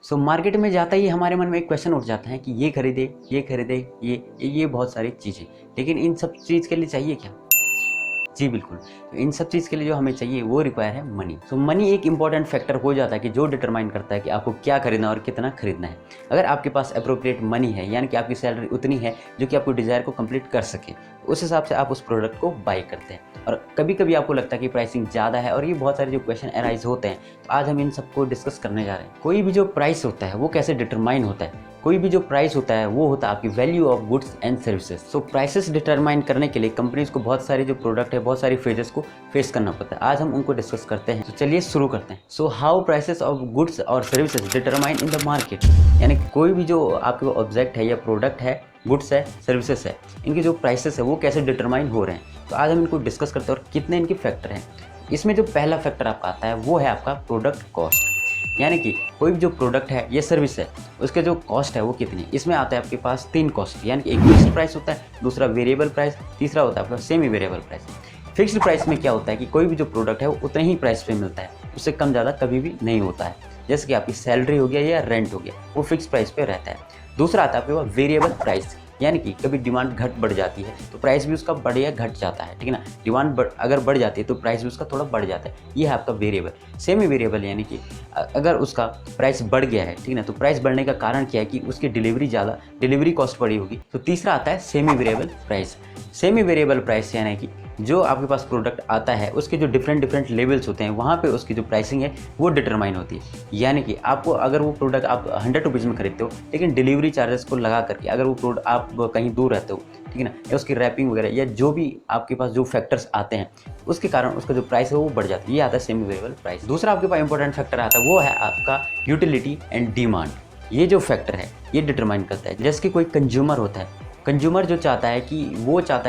So market में जाता ही हमारे मन में एक क्वेश्चन उठ जाता है कि ये खरीदे, ये खरीदे, ये बहुत सारी चीज़ें, लेकिन इन सब चीज़ के लिए चाहिए क्या? जी बिल्कुल। तो इन सब चीज़ के लिए जो हमें चाहिए वो रिक्वायर है मनी। सो मनी एक इंपॉर्टेंट फैक्टर हो जाता है कि जो डिटरमाइन करता है कि आपको क्या खरीदना और कितना खरीदना है। अगर आपके पास एप्रोप्रिएट मनी है, यानी कि आपकी सैलरी उतनी है जो कि आपको डिज़ायर को कंप्लीट कर सके, उस हिसाब से आप उस प्रोडक्ट को बाई करते हैं। और कभी-कभी आपको लगता है कि प्राइसिंग ज़्यादा है और ये बहुत सारे जो क्वेश्चन अराइज़ होते हैं, तो आज हम इन सबको डिस्कस करने जा रहे हैं। कोई भी जो प्राइस होता है वो कैसे डिटरमाइन होता है? कोई भी जो प्राइस होता है वो होता है आपकी value of goods and services. So prices determine करने के लिए कंपनीज को बहुत सारे जो प्रोडक्ट है, बहुत सारी फेजेस को फेस करना पड़ता है। आज हम उनको डिस्कस करते हैं। तो चलिए शुरू करते हैं। So how prices of goods और services determine in the market, यानी कोई भी जो आपके ऑब्जेक्ट है या प्रोडक्ट है, गुड्स है, सर्विसेज है, इनके जो प्राइसेस है वो कैसे डिटरमाइन हो रहे हैं। तो आज हम इनको डिस्कस करते हैं और कितने इनके फैक्टर हैं। इसमें जो पहला फैक्टर आपका आता है वो है आपका प्रोडक्ट कॉस्ट, यानी कि कोई भी जो प्रोडक्ट है या सर्विस है उसके जो कॉस्ट है वो कितनी। इसमें आता है आपके पास 3 कॉस्ट, यानी कि एक फिक्स्ड प्राइस होता है, दूसरा वेरिएबल प्राइस, तीसरा होता है आपका semi variable price. Fixed price में क्या होता है कि कोई भी जो प्रोडक्ट है वो उतने ही प्राइस पे मिलता है, उससे कम ज़्यादा कभी भी नहीं होता है। जैसे कि आपकी सैलरी हो गया या रेंट हो गया, वो फिक्स्ड प्राइस पे रहता है। दूसरा आता है आपके पास वेरिएबल प्राइस, यानी कि कभी डिमांड घट बढ़ जाती है तो प्राइस भी उसका बढ़ या घट जाता है, ठीक है ना। डिमांड अगर बढ़ जाती है तो प्राइस भी उसका थोड़ा बढ़ जाता है, ये है आपका वेरिएबल। सेमी वेरिएबल यानी कि अगर उसका प्राइस बढ़ गया है, ठीक है ना, तो प्राइस बढ़ने का कारण क्या है कि उसकी डिलीवरी कॉस्ट बढ़ी होगी। तो तीसरा आता है semi variable price. Semi variable price यानी कि जो आपके पास प्रोडक्ट आता है उसके जो डिफरेंट लेवल्स होते हैं, वहाँ पे उसकी जो प्राइसिंग है वो डिटरमाइन होती है। यानी कि आपको अगर वो प्रोडक्ट आप 100 रुपीज़ में खरीदते हो, लेकिन डिलीवरी चार्जेस को लगा करके अगर वो प्रोडक्ट आप कहीं दूर रहते हो, ठीक है ना, या उसकी रैपिंग वगैरह या जो भी आपके पास जो फैक्टर्स आते हैं उसके कारण उसका जो प्राइस है वो बढ़ जाता है। ये आता है सेमी वेरिएबल प्राइस। दूसरा आपके पास इंपॉर्टेंट फैक्टर आता है वो है आपका यूटिलिटी एंड डिमांड। ये जो फैक्टर है ये डिटरमाइन करता है। जैसे कि कोई कंज्यूमर होता है, कंज्यूमर जो चाहता है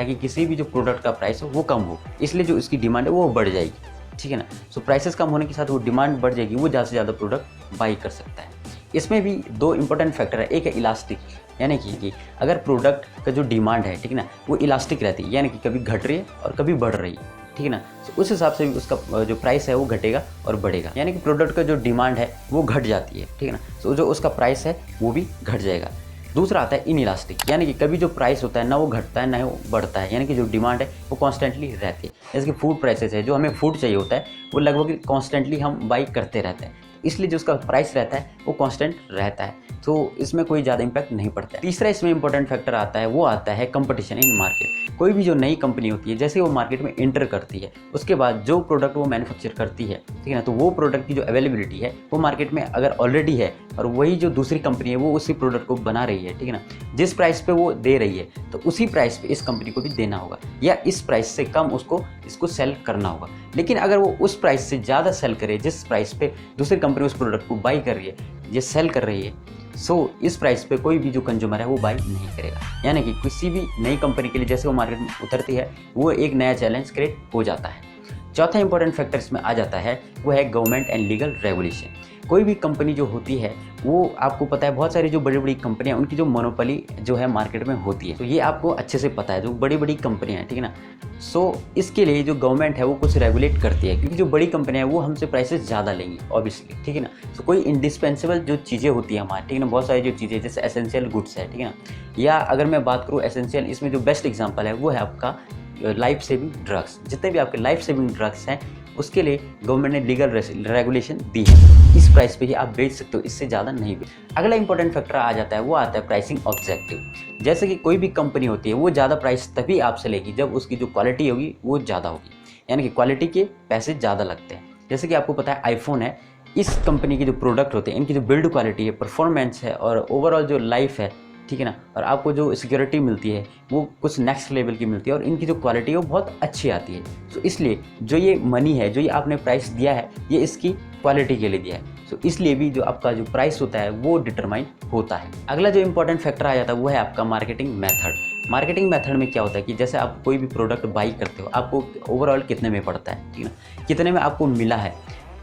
कि किसी भी जो प्रोडक्ट का प्राइस हो वो कम हो, इसलिए जो उसकी डिमांड है वो बढ़ जाएगी, ठीक है ना। सो प्राइसेस कम होने के साथ वो डिमांड बढ़ जाएगी, वो ज़्यादा से ज़्यादा प्रोडक्ट बाई कर सकता है। इसमें भी 2 इंपॉर्टेंट फैक्टर है। एक है इलास्टिक, यानी कि अगर प्रोडक्ट का जो डिमांड है, ठीक है ना, वो इलास्टिक रहती है, यानी कि कभी घट रही है और कभी बढ़ रही है, ठीक है ना। तो उस हिसाब से भी उसका जो प्राइस है वो घटेगा और बढ़ेगा, यानी कि प्रोडक्ट का जो डिमांड है वो घट जाती है, ठीक है ना। तो जो उसका प्राइस है वो भी घट जाएगा। दूसरा आता है इनइलास्टिक, यानी कि कभी जो प्राइस होता है ना वो घटता है ना वो बढ़ता है, यानी कि जो डिमांड है वो कॉन्स्टेंटली रहती है। जैसे कि फूड प्राइसेस है, जो हमें फूड चाहिए होता है वो लगभग कॉन्स्टेंटली हम बाई करते रहते हैं, इसलिए जो उसका प्राइस रहता है वो कांस्टेंट रहता है। तो इसमें कोई ज़्यादा इम्पैक्ट नहीं पड़ता है। तीसरा इसमें इंपॉर्टेंट फैक्टर आता है वो आता है कंपटीशन इन मार्केट। कोई भी जो नई कंपनी होती है, जैसे वो मार्केट में एंटर करती है, उसके बाद जो प्रोडक्ट वो मैन्युफैक्चर करती है, ठीक है ना, तो वो प्रोडक्ट की जो अवेलेबिलिटी है वो मार्केट में अगर ऑलरेडी है और वही जो दूसरी कंपनी है वो उसी प्रोडक्ट को बना रही है, ठीक है ना, जिस प्राइस पे वो दे रही है तो उसी प्राइस पे इस कंपनी को भी देना होगा या इस प्राइस से कम इसको सेल करना होगा। लेकिन अगर वो उस प्राइस से ज़्यादा सेल करे जिस प्राइस पे दूसरी कंपनी उस प्रोडक्ट को बाई कर रही है, ये सेल कर रही है, सो इस प्राइस पे कोई भी जो कंज्यूमर है वो बाई नहीं करेगा। यानी कि किसी भी नई कंपनी के लिए जैसे वो मार्केट में उतरती है वो एक नया चैलेंज क्रिएट हो जाता है। चौथा इंपॉर्टेंट फैक्टर इसमें आ जाता है वो है गवर्नमेंट एंड लीगल रेगुलेशन। कोई भी कंपनी जो होती है वो आपको पता है बहुत सारी जो बड़ी बड़ी कंपनियां उनकी जो मोनोपोली जो है मार्केट में होती है, तो ये आपको अच्छे से पता है, जो बड़ी बड़ी कंपनियां हैं, ठीक है ना। सो इसके लिए जो गवर्नमेंट है वो कुछ रेगुलेट करती है, क्योंकि जो बड़ी कंपनियां हैं वो हमसे प्राइसेस ज़्यादा लेंगी ऑब्वियसली, ठीक है ना। तो कोई इंडिस्पेंसेबल जो चीज़ें होती हैं हमारी, ठीक है ना, बहुत सारी जो चीज़ें जैसे एसेंशियल गुड्स है, ठीक है ना, या अगर मैं बात करूँ एसेंशियल, इसमें जो बेस्ट एग्जाम्पल है वो है आपका लाइफ सेविंग ड्रग्स। जितने भी आपके लाइफ सेविंग ड्रग्स हैं उसके लिए गवर्नमेंट ने लीगल रेगुलेशन दी है, इस प्राइस पे ही आप बेच सकते हो, इससे ज़्यादा नहीं बेच। अगला इंपॉर्टेंट फैक्टर आ जाता है वो आता है प्राइसिंग ऑब्जेक्टिव। जैसे कि कोई भी कंपनी होती है वो ज़्यादा प्राइस तभी आपसे लेगी जब उसकी जो क्वालिटी होगी वो ज़्यादा होगी, यानी कि क्वालिटी के पैसे ज़्यादा लगते हैं। जैसे कि आपको पता है आईफोन है, इस कंपनी के जो प्रोडक्ट होते हैं इनकी जो बिल्ड क्वालिटी है, परफॉर्मेंस है और ओवरऑल जो लाइफ है, ठीक है ना, और आपको जो सिक्योरिटी मिलती है वो कुछ नेक्स्ट लेवल की मिलती है और इनकी जो क्वालिटी है वो बहुत अच्छी आती है। तो इसलिए जो ये मनी है, जो ये आपने प्राइस दिया है, ये इसकी क्वालिटी के लिए दिया है। तो इसलिए भी जो आपका जो प्राइस होता है वो डिटरमाइन होता है। अगला जो इंपॉर्टेंट फैक्टर आ जाता है वो है आपका मार्केटिंग मेथड। मार्केटिंग मेथड में क्या होता है कि जैसे आप कोई भी प्रोडक्ट बाई करते हो, आपको ओवरऑल कितने में पड़ता है, ठीक है ना, कितने में आपको मिला है,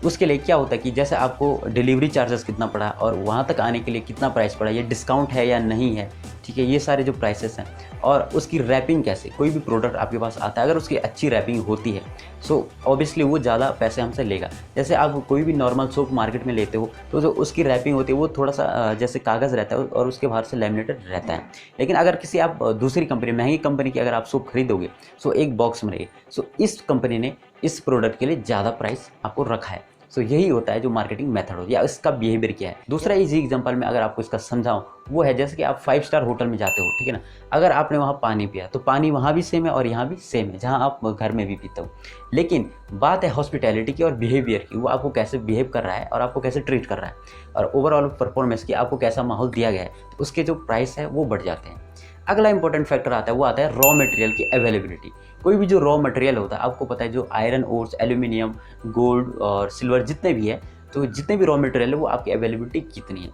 उसके लिए क्या होता है कि जैसे आपको डिलीवरी चार्जेस कितना पड़ा और वहाँ तक आने के लिए कितना प्राइस पड़ा, ये डिस्काउंट है या नहीं है, ठीक है, ये सारे जो प्राइसेस हैं और उसकी रैपिंग कैसे, कोई भी प्रोडक्ट आपके पास आता है अगर उसकी अच्छी रैपिंग होती है सो ऑब्वियसली वो ज़्यादा पैसे हमसे लेगा। जैसे आप कोई भी नॉर्मल सोप मार्केट में लेते हो तो जो उसकी रैपिंग होती है वो थोड़ा सा जैसे कागज़ रहता है और उसके बाहर से लैमिनेटेड रहता है। लेकिन अगर किसी आप दूसरी कंपनी, महंगी कंपनी की अगर आप सोप खरीदोगे सो एक बॉक्स में रहेगी, सो इस कंपनी ने इस प्रोडक्ट के लिए ज़्यादा प्राइस आपको रखा है। सो यही होता है जो मार्केटिंग मेथड हो या इसका बिहेवियर क्या है। दूसरा इजी एग्जांपल में अगर आपको इसका समझाऊं वो है जैसे कि आप 5 स्टार होटल में जाते हो, ठीक है ना। अगर आपने वहाँ पानी पिया तो पानी वहाँ भी सेम है और यहाँ भी सेम है, जहाँ आप घर में भी पीते हो। लेकिन बात है हॉस्पिटैलिटी की और बिहेवियर की, वो आपको कैसे बिहेव कर रहा है और आपको कैसे ट्रीट कर रहा है और ओवरऑल परफॉर्मेंस की आपको कैसा माहौल दिया गया है, तो उसके जो प्राइस है वो बढ़ जाते हैं। अगला इंपॉर्टेंट फैक्टर आता है वो आता है रॉ मटेरियल की अवेलेबिलिटी। कोई भी जो रॉ मटेरियल होता है आपको पता है जो आयरन ओर्स, एल्यूमिनियम, गोल्ड और सिल्वर जितने भी है, तो जितने भी रॉ मटेरियल है वो आपकी अवेलेबिलिटी कितनी है,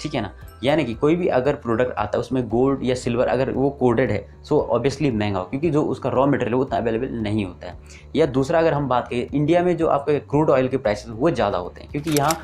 ठीक है ना। यानी कि कोई भी अगर प्रोडक्ट आता है उसमें गोल्ड या सिल्वर अगर वो कोडेड है सो ऑब्वियसली महंगा हो, क्योंकि जो उसका रॉ मटेरियल है वो उतना अवेलेबल नहीं होता है। या दूसरा अगर हम बात करें इंडिया में जो आपके क्रूड ऑयल के प्राइसेस वो ज़्यादा होते हैं, क्योंकि यहाँ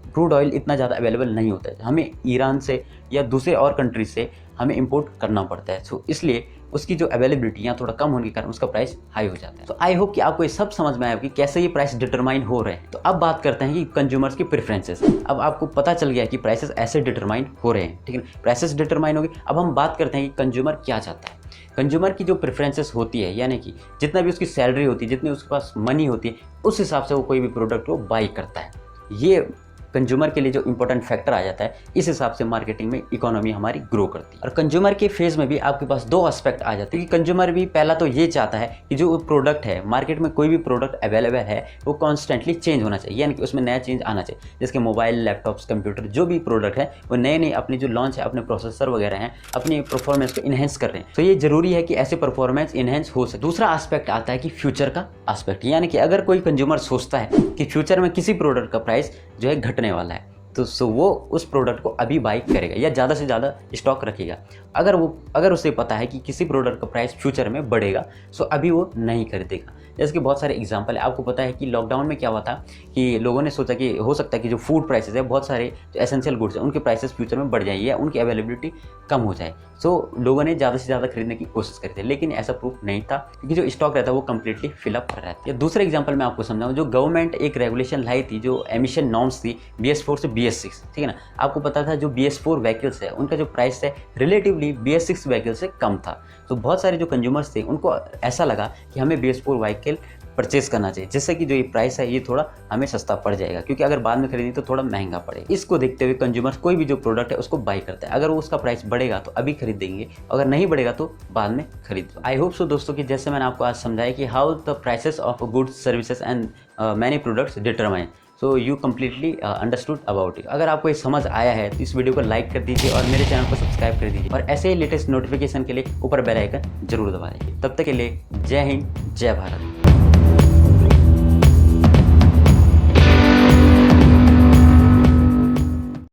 क्रूड ऑयल इतना ज़्यादा अवेलेबल नहीं होता है, हमें ईरान से या दूसरे और कंट्रीज से हमें इंपोर्ट करना पड़ता है। सो इसलिए उसकी जो अवेलेबिलिटी यहाँ थोड़ा कम होने के कारण उसका प्राइस हाई हो जाता है। तो आई होप कि आपको ये सब समझ में आया कि कैसे ये प्राइस डिटरमाइन हो रहे हैं। तो अब बात करते हैं कि कंज्यूमर्स की प्रेफरेंसेस। अब आपको पता चल गया कि प्राइसेस ऐसे डिटरमाइन हो रहे हैं, ठीक है, प्राइसेस डिटरमाइन हो गई। अब हम बात करते हैं कि कंज्यूमर क्या चाहता है। कंज्यूमर की जो प्रेफरेंसेस होती है, यानी कि जितना भी उसकी सैलरी होती है, जितनी उसके पास मनी होती है, उस हिसाब से वो कोई भी प्रोडक्ट को बाई करता है। ये कंज्यूमर के लिए जो इंपॉर्टेंट फैक्टर आ जाता है, इस हिसाब से मार्केटिंग में इकोनॉमी हमारी ग्रो करती है। और कंज्यूमर के फेज में भी आपके पास दो एस्पेक्ट आ जाते हैं कि कंज्यूमर भी पहला तो ये चाहता है कि जो प्रोडक्ट है, मार्केट में कोई भी प्रोडक्ट अवेलेबल है वो कॉन्स्टेंटली चेंज होना चाहिए, यानी कि उसमें नया चेंज आना चाहिए। जैसे मोबाइल, लैपटॉप्स, कंप्यूटर, जो भी प्रोडक्ट है वो नए नए अपनी जो लॉन्च है, अपने प्रोसेसर वगैरह हैं, अपनी परफॉर्मेंस को इन्हेंस कर रहे हैं। तो ये जरूरी है कि ऐसे परफॉर्मेंस इन्हेंस हो सके। दूसरा एस्पेक्ट आता है कि फ्यूचर का एस्पेक्ट, यानी कि अगर कोई कंज्यूमर सोचता है कि फ्यूचर में किसी प्रोडक्ट का प्राइस जो है घटने वाला है, तो वो उस प्रोडक्ट को अभी बाई करेगा या ज़्यादा से ज़्यादा स्टॉक रखेगा। अगर उसे पता है कि किसी प्रोडक्ट का प्राइस फ्यूचर में बढ़ेगा सो अभी वो नहीं खरीदेगा। जैसे कि बहुत सारे एग्जांपल है, आपको पता है कि लॉकडाउन में क्या हुआ था कि लोगों ने सोचा कि हो सकता है कि जो फूड प्राइसेस है, बहुत सारे जो एसेंशियल गुड्स हैं उनके प्राइसेस फ्यूचर में बढ़ जाएंगे या उनकी अवेलेबिलिटी कम हो जाए। सो लोगों ने ज़्यादा से ज़्यादा खरीदने की कोशिश करी थी, लेकिन ऐसा प्रूफ नहीं था क्योंकि जो स्टॉक रहता है वो कम्प्लीटली फिलअप रहता है। दूसरा एग्जाम्पल मैं आपको समझाऊँ, जो गवर्नमेंट एक रेगुलेशन लाई थी, जो एमिशन नॉर्म्स थी BS4 से BS6, ठीक है ना। आपको पता था जो BS4 व्हीकल्स है उनका जो प्राइस है रिलेटिवली BS6 व्हीकल से कम था। तो बहुत सारे जो कंज्यूमर्स थे उनको ऐसा लगा कि हमें BS4 व्हीकल परचेज करना चाहिए, जिससे कि जो ये प्राइस है ये थोड़ा हमें सस्ता पड़ जाएगा, क्योंकि अगर बाद में खरीदें तो थोड़ा महंगा पड़ेगा। इसको देखते हुए कंज्यूमर्स कोई भी जो प्रोडक्ट है उसको बाई करता है। अगर वो उसका प्राइस बढ़ेगा तो अभी खरीद देंगे, अगर नहीं बढ़ेगा तो बाद में खरीद। आई होप सो दोस्तों कि जैसे मैंने आपको आज समझाया कि how the prices of goods, services and many products determine, so you completely understood about it. अगर आपको ये समझ आया है तो इस वीडियो को लाइक कर दीजिए और मेरे चैनल को सब्सक्राइब कर दीजिए, और ऐसे ही लेटेस्ट नोटिफिकेशन के लिए ऊपर बेल आइकन जरूर दबा दीजिए। तब तक के लिए जय हिंद, जय भारत।